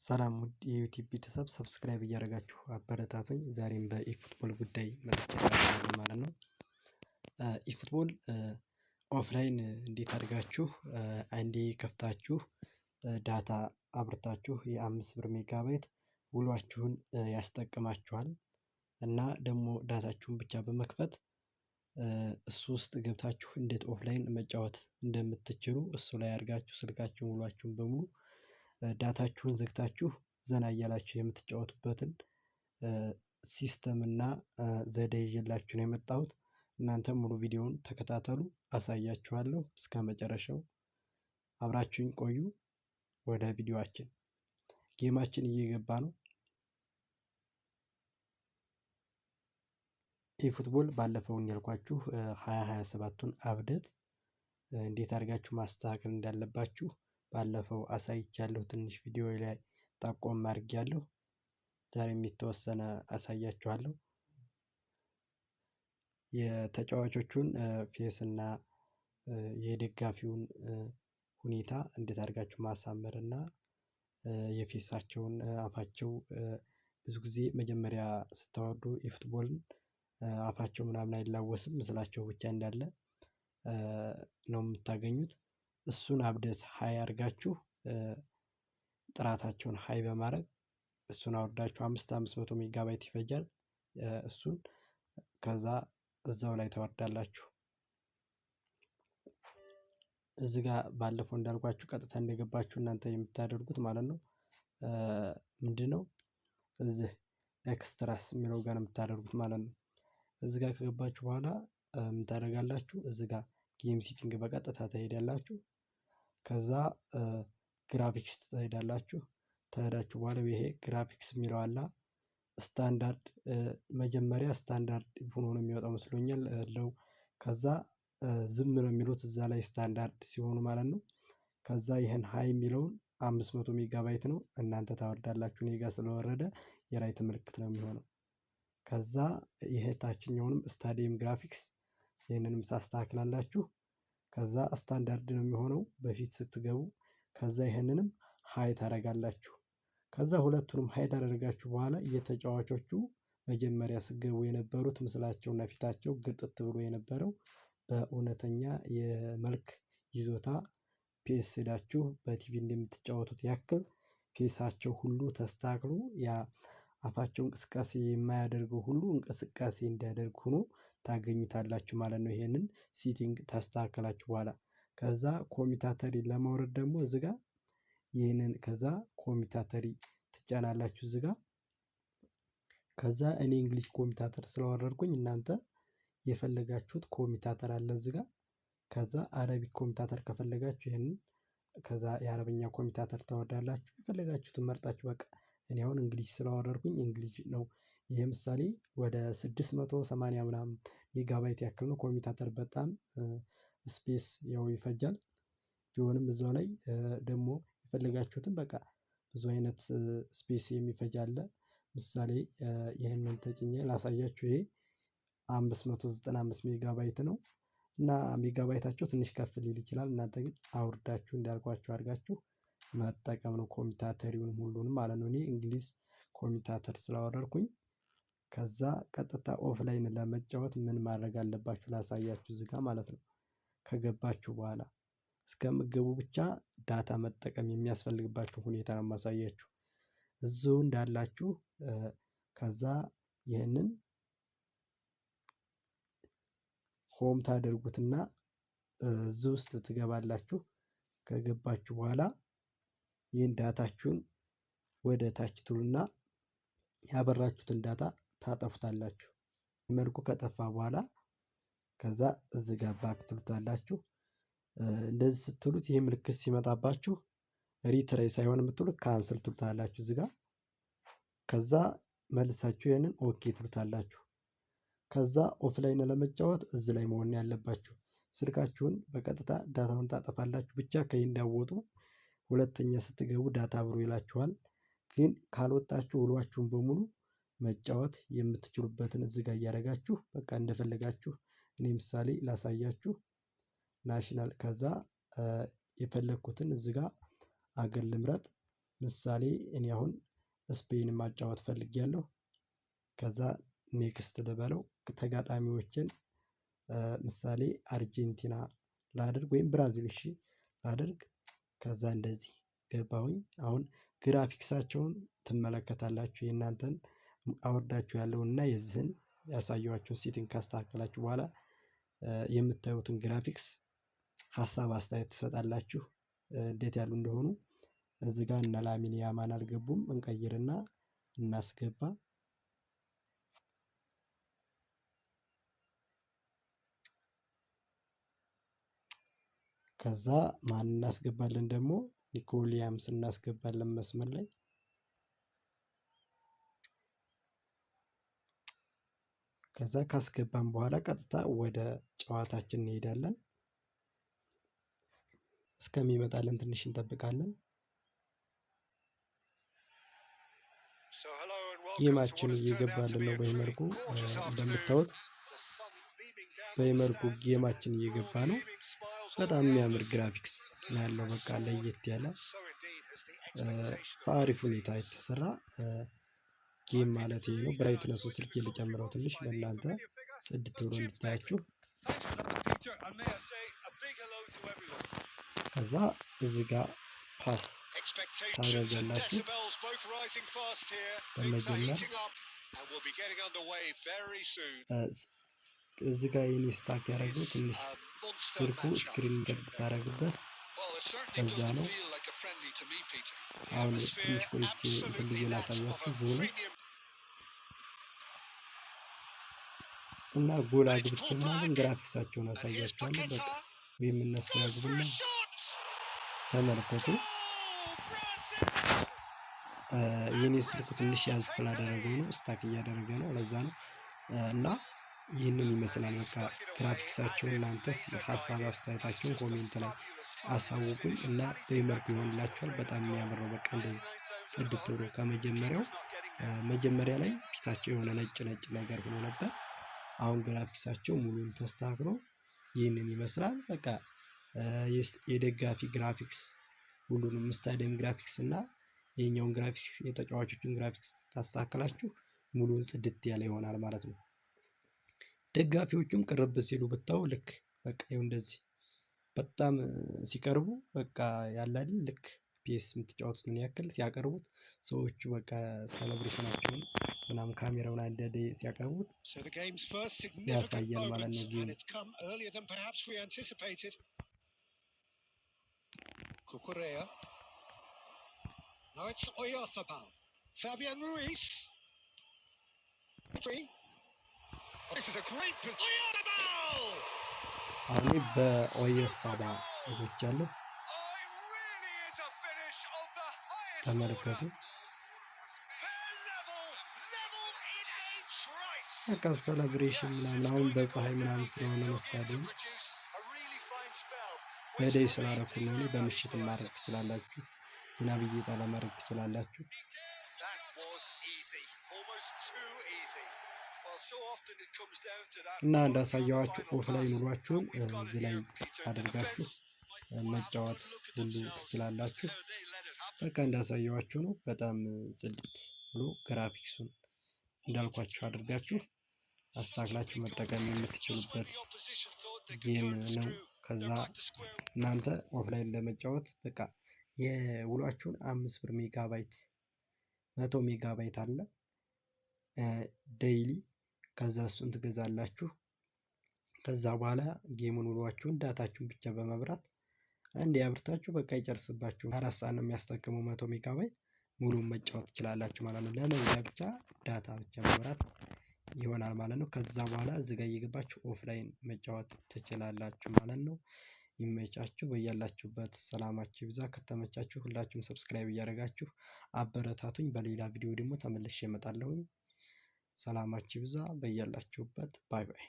ሰላም ውድ የዩቲዩብ ቤተሰብ ሰብስክራይብ እያደረጋችሁ አበረታቱኝ። ዛሬም በኢፉትቦል ጉዳይ መጥቻለሁ ማለት ነው። ኢፉትቦል ኦፍላይን እንዴት አድርጋችሁ አንዴ ከፍታችሁ ዳታ አብርታችሁ የ5 ብር ሜጋባይት ውሏችሁን ያስጠቅማችኋል። እና ደግሞ ዳታችሁን ብቻ በመክፈት እሱ ውስጥ ገብታችሁ እንዴት ኦፍላይን መጫወት እንደምትችሉ እሱ ላይ አድርጋችሁ ስልካችሁን ውሏችሁን በሙሉ ዳታችሁን ዘግታችሁ ዘና እያላችሁ የምትጫወቱበትን ሲስተም እና ዘዴ ይዤላችሁ ነው የመጣሁት። እናንተም ሙሉ ቪዲዮውን ተከታተሉ፣ አሳያችኋለሁ። እስከ መጨረሻው አብራችሁኝ ቆዩ። ወደ ቪዲዮአችን ጌማችን እየገባ ነው። ኢፉትቦል ባለፈው ያልኳችሁ 2027ቱን አፕዴት እንዴት አድርጋችሁ ማስተካከል እንዳለባችሁ ባለፈው አሳይቻለሁ። ትንሽ ቪዲዮ ላይ ጠቆም አድርጌያለሁ። ዛሬም የተወሰነ አሳያችኋለሁ። የተጫዋቾቹን ፌስ እና የደጋፊውን ሁኔታ እንዴት አድርጋችሁ ማሳመር እና የፌሳቸውን አፋቸው ብዙ ጊዜ መጀመሪያ ስታወርዱ ኢፉትቦልን አፋቸው ምናምን አይላወስም፣ ምስላቸው ብቻ እንዳለ ነው የምታገኙት። እሱን አፕዴት ሀይ አድርጋችሁ ጥራታቸውን ሀይ በማድረግ እሱን አውርዳችሁ 500 ሜጋባይት ይፈጃል። እሱን ከዛ እዛው ላይ ታወርዳላችሁ። እዚህ ጋር ባለፈው እንዳልኳችሁ ቀጥታ እንደገባችሁ እናንተ የምታደርጉት ማለት ነው ምንድነው እዚህ ኤክስትራስ የሚለው ጋር ነው የምታደርጉት ማለት ነው። እዚህ ጋር ከገባችሁ በኋላ ምን ታደርጋላችሁ? እዚህ ጋር ጌም ሴቲንግ በቀጥታ ትሄዳላችሁ። ከዛ ግራፊክስ ትሄዳላችሁ። ተሄዳችሁ በኋላ ይሄ ግራፊክስ የሚለው አለ። ስታንዳርድ መጀመሪያ ስታንዳርድ ሆኖ ነው የሚወጣው መስሎኛል ለው ከዛ ዝም ነው የሚሉት እዛ ላይ ስታንዳርድ ሲሆኑ ማለት ነው። ከዛ ይህን ሀይ የሚለውን 500 ሜጋባይት ነው እናንተ ታወርዳላችሁ። እኔ ጋር ስለወረደ የራይት ምልክት ነው የሚሆነው። ከዛ ይሄ ታችኛውንም ስታዲየም ግራፊክስ ይህንንም ታስተካክላላችሁ። ከዛ ስታንዳርድ ነው የሚሆነው በፊት ስትገቡ። ከዛ ይህንንም ሀይ ታደርጋላችሁ። ከዛ ሁለቱንም ሀይ ታደርጋችሁ በኋላ የተጫዋቾቹ መጀመሪያ ስገቡ የነበሩት ምስላቸውና ፊታቸው ግጥጥ ብሎ የነበረው በእውነተኛ የመልክ ይዞታ ፔስ ሄዳችሁ በቲቪ እንደምትጫወቱት ያክል ፌሳቸው ሁሉ ተስተካክሎ ያ አፋቸው እንቅስቃሴ የማያደርገው ሁሉ እንቅስቃሴ እንዲያደርግ ሆኖ ታገኙታላችሁ ማለት ነው። ይሄንን ሴቲንግ ታስተካከላችሁ በኋላ ከዛ ኮሚታተሪ ለማውረድ ደግሞ እዚህ ጋር ይህንን ከዛ ኮሚታተሪ ትጫናላችሁ እዚህ ጋር። ከዛ እኔ እንግሊዝ ኮሚታተር ስላወረድኩኝ እናንተ የፈለጋችሁት ኮሚታተር አለ እዚህ ጋር። ከዛ አረቢክ ኮሚታተር ከፈለጋችሁ ይሄንን ከዛ የአረብኛ ኮሚታተር ታወርዳላችሁ። የፈለጋችሁትን መርጣችሁ በቃ እኔ አሁን እንግሊዝ ስላወረድኩኝ እንግሊዝ ነው። ይሄ ምሳሌ ወደ 680 ምናምን ሜጋባይት ያክል ነው። ኮሚታተር በጣም ስፔስ ያው ይፈጃል። ቢሆንም እዛው ላይ ደግሞ የፈለጋችሁትን በቃ ብዙ አይነት ስፔስ የሚፈጅ አለ። ምሳሌ ይህንን ተጭኜ ላሳያችሁ። ይሄ 595 ሜጋባይት ነው እና ሜጋባይታቸው ትንሽ ከፍ ሊል ይችላል። እናንተ ግን አውርዳችሁ እንዳልኳችሁ አድርጋችሁ መጠቀም ነው ኮሚታተሪውን ሁሉንም ማለት ነው። እኔ እንግሊዝ ኮሚታተር ስላወረድኩኝ ከዛ ቀጥታ ኦፍላይን ለመጫወት ምን ማድረግ አለባችሁ ላሳያችሁ እዚህ ጋር ማለት ነው። ከገባችሁ በኋላ እስከምገቡ ብቻ ዳታ መጠቀም የሚያስፈልግባችሁ ሁኔታ ነው የማሳያችሁ። እዚሁ እንዳላችሁ ከዛ ይህንን ሆም ታደርጉትና እዚህ ውስጥ ትገባላችሁ። ከገባችሁ በኋላ ይህን ዳታችሁን ወደ ታች ትሉና ያበራችሁትን ዳታ ታጠፉታላችሁ። መልኩ ከጠፋ በኋላ ከዛ እዚህ ጋር ባክ ትሉታላችሁ። እንደዚህ ስትሉት ይሄ ምልክት ሲመጣባችሁ ሪትራይ ሳይሆን የምትሉት ካንስል ትሉታላችሁ እዚህ ጋር። ከዛ መልሳችሁ ይሄንን ኦኬ ትሉታላችሁ። ከዛ ኦፍላይን ለመጫወት እዚህ ላይ መሆን ያለባችሁ። ስልካችሁን በቀጥታ ዳታውን ታጠፋላችሁ። ብቻ ከዚህ እንዳወጡ ሁለተኛ ስትገቡ ዳታ አብሮ ይላችኋል። ግን ካልወጣችሁ ውሏችሁን በሙሉ መጫወት የምትችሉበትን እዚህ ጋር እያደረጋችሁ በቃ እንደፈለጋችሁ። እኔ ምሳሌ ላሳያችሁ። ናሽናል ከዛ የፈለኩትን እዚህ ጋር አገር ልምረጥ። ምሳሌ እኔ አሁን ስፔን ማጫወት ፈልጌያለሁ። ከዛ ኔክስት ልበለው ተጋጣሚዎችን ምሳሌ አርጀንቲና ላድርግ ወይም ብራዚል እሺ ላድርግ። ከዛ እንደዚህ ገባሁኝ። አሁን ግራፊክሳቸውን ትመለከታላችሁ። የእናንተን አወርዳችሁ ያለውን እና የዚህን ያሳየኋችሁን ሴቲንግ ካስተካከላችሁ በኋላ የምታዩትን ግራፊክስ ሀሳብ አስተያየት ትሰጣላችሁ እንዴት ያሉ እንደሆኑ። እዚህ ጋር እነ ላሚን ያማል አልገቡም። እንቀይርና እናስገባ። ከዛ ማን እናስገባለን ደግሞ ኒኮ ዊሊያምስ እናስገባለን መስመር ላይ። ከዛ ካስገባን በኋላ ቀጥታ ወደ ጨዋታችን እንሄዳለን። እስከሚመጣልን ትንሽ እንጠብቃለን። ጌማችን እየገባልን ነው። በይመልኩ እንደምታዩት በይመልኩ ጌማችን እየገባ ነው። በጣም የሚያምር ግራፊክስ ነው ያለው። በቃ ለየት ያለ በአሪፍ ሁኔታ የተሰራ ጌም ማለት ይሄ ነው። ብራይትነሱ ስልክ ልጨምረው ትንሽ ለእናንተ ጽድት ብሎ እንድታያችሁ። ከዛ እዚህ ጋር ፓስ ታደርጋላችሁ። በመጀመር እዚህ ጋር የኔ ስታክ ያደረገው ትንሽ ስልኩ ስክሪን ገድ ሳደርግበት ከዛ ነው። አሁን ትንሽ ቆይቼ እንትን ብዬ ላሳያችሁ ዞኑ እና ጎል አግብቼ ምናምን ግራፊክሳቸውን አሳያችኋለሁ። በቃ ወይም እነሱ ያግቡና ተመልከቱ። የኔ ስልክ ትንሽ ያዝ ስላደረገው ነው ስታክ እያደረገ ነው ለዛ ነው። እና ይህንን ይመስላል በቃ ግራፊክሳቸውን። እናንተስ ሀሳብ አስተያየታችሁን ኮሜንት ላይ አሳውቁኝ እና በይመልኩ ይሆንላችኋል። በጣም የሚያምረው በቃ እንደዚህ ጽድት ብሎ ከመጀመሪያው መጀመሪያ ላይ ፊታቸው የሆነ ነጭ ነጭ ነገር ሆኖ ነበር። አሁን ግራፊክሳቸው ሙሉን ተስተካክሎ ይህንን ይመስላል። በቃ የደጋፊ ግራፊክስ ሁሉንም ስታዲየም ግራፊክስ እና የኛውን ግራፊክስ የተጫዋቾችን ግራፊክስ ታስተካክላችሁ ሙሉን ጽድት ያለ ይሆናል ማለት ነው። ደጋፊዎቹም ቅርብ ሲሉ ብታው ልክ በቃ ይኸው እንደዚህ በጣም ሲቀርቡ በቃ ያለ አይደል ልክ ፒኤስ የምትጫወቱትን ያክል ሲያቀርቡት ሰዎቹ በቃ ሴሌብሬሽናቸውን ምናምን ካሜራውን አንዳንዴ ሲያቀርቡት ያሳያል ማለት ነው። ጌም ኩኩሬያ Now it's Oyarzabal. Fabian Ruiz. This is a great Oyarzabal. አሁን በኦያርዛባል ይቻላል። ተመልከቱ። በቃ ሴሌብሬሽን ምናምን አሁን በፀሐይ ምናምን ስለሆነ ነው ስታዲየም በደይ ስላደረኩ ነው። በምሽት ማድረግ ትችላላችሁ። ዝናብ እየጣለ ማድረግ ትችላላችሁ። እና እንዳሳየዋችሁ ኦፍላይን ኑሯችሁን እዚህ ላይ አድርጋችሁ መጫወት ሁሉ ትችላላችሁ። በቃ እንዳሳየዋችሁ ነው። በጣም ጽድት ብሎ ግራፊክሱን እንዳልኳችሁ አድርጋችሁ አስተካክላችሁ መጠቀም የምትችሉበት ጌም ነው። ከዛ እናንተ ኦፍላይን ለመጫወት በቃ የውሏችሁን 5 ብር ሜጋባይት 100 ሜጋባይት አለ ዴይሊ። ከዛ እሱን ትገዛላችሁ። ከዛ በኋላ ጌሙን ውሏችሁን ዳታችሁን ብቻ በመብራት አንድ ያብርታችሁ በቃ ይጨርስባችሁ። 4 ሰዓት ነው የሚያስጠቅመው 100 ሜጋባይት ሙሉን መጫወት ትችላላችሁ ማለት ነው። ለመግቢያ ብቻ ዳታ ብቻ መብራት ይሆናል ማለት ነው። ከዛ በኋላ እዚህ ጋር እየገባችሁ ኦፍላይን መጫወት ትችላላችሁ ማለት ነው። ይመቻችሁ። በያላችሁበት ሰላማችሁ ይብዛ። ከተመቻችሁ ሁላችሁም ሰብስክራይብ እያደረጋችሁ አበረታቱኝ። በሌላ ቪዲዮ ደግሞ ተመልሼ እመጣለሁ። ሰላማችሁ ይብዛ በያላችሁበት። ባይ ባይ።